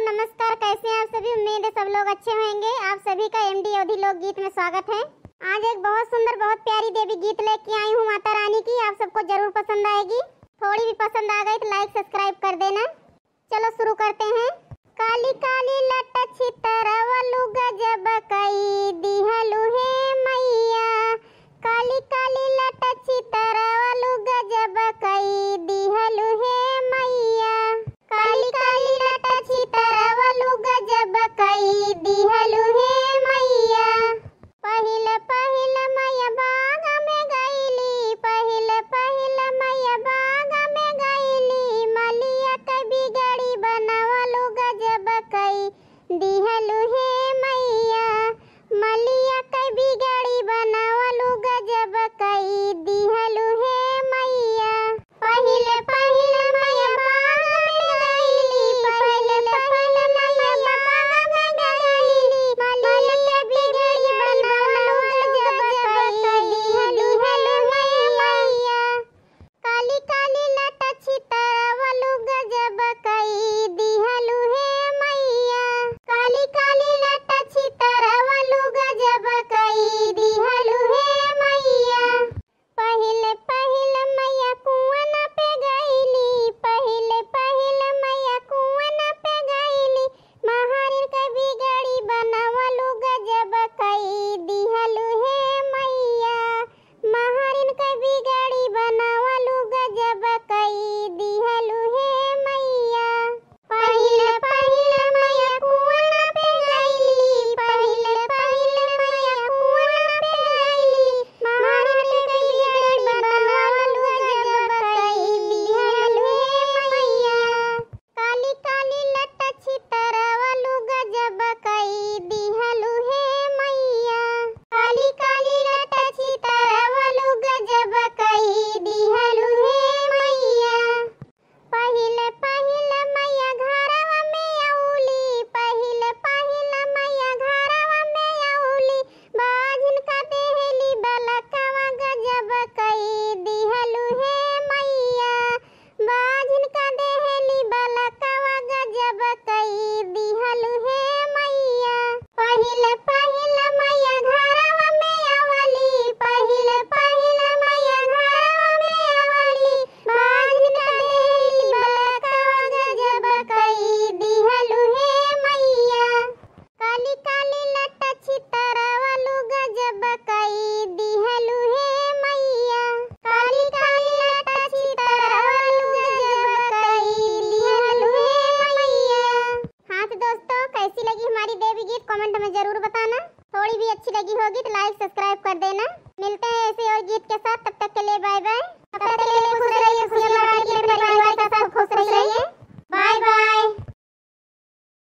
नमस्कार। कैसे हैं आप सभी? उम्मीद है सब लोग अच्छे होंगे। आप सभी का एमडी अवधि लोकगीत में स्वागत है। आज एक बहुत सुंदर, बहुत प्यारी देवी गीत लेके आई हूँ माता रानी की। आप सबको जरूर पसंद आएगी। थोड़ी भी पसंद आ गई तो लाइक सब्सक्राइब कर देना। चलो शुरू करते हैं। काली काली लट छितरवलु गजब कई दिहलु हे मैया। काली काली लट छितरवलु गजब कई दिहलु हे मैया। काली काली लट छितरवलु गजब कई दिहलु हे मैया। पहिल पहिल मैया बाग में गईली, पहिल पहिल मैया बाग में गईली। मलिया के बिगड़ी बनवलु गजब कई दिहलु हे मैया। मलिया के बिगड़ी बनवलु गजब कई दिहलु हे मैया। पहिल पहिल मैया बाग में गईली, पहिल पहिल मैया बाग में गईली। मलिया के बिगड़ी बनवलु गजब कई दिहलु हे मैया। काली काली लट छितरवलु गजब कई दिहलु हे मैया। काली काली लट छितरवलु गजब कई दिहलु हे मैया। पहिल पहिल मैया कुआं पे गईली, पहिल पहिल मैया कुआं पे गईली। महारिन के बिगड़ी बनवलु गजब कई दिहलु हे मैया। महारिन के बिगड़ी बनवलु गजब कई दिहलु हे मैया। पहिल पहिल मैया कुआं पे गईली, पहिल पहिल मैया कुआं पे गईली। महारिन के बिगड़ी बनवलु गजब कई दिहलु हे मैया। काली काली लट छितरवलु गजब कई दिहलु हे मैया। काली काली लट छितरवलु गजब कई दिहलु हे मैया। पहिल पहिल मैया घरवा में औली, पहिल पहिल मैया घरवा में औली। बाझिन का देहली बलकवा गजब कई दिहलु हे मैया। बाझिन का देहली बलकवा गजब कई दिहलु हे मैया। पहिल पहिल मैया घरवा में औली, पहिल पहिल मैया घरवा में औली। बाझिन का देहली बलकवा गजब कई दिहलु हे मैया। काली काली लट छितरवलु गजब कई दिहलु हे मैया। काली काली लट छितरवलु गजब कई दिहलु हे मैया। हाँ तो दोस्तों, कैसी लगी हमारी देवी गीत कमेंट में जरूर बताना। थोड़ी भी अच्छी लगी होगी तो लाइक सब्सक्राइब कर देना। मिलते हैं ऐसे और गीत के साथ। तब तक के लिए बाय बाय। तब तक के लिए खुश रहिए।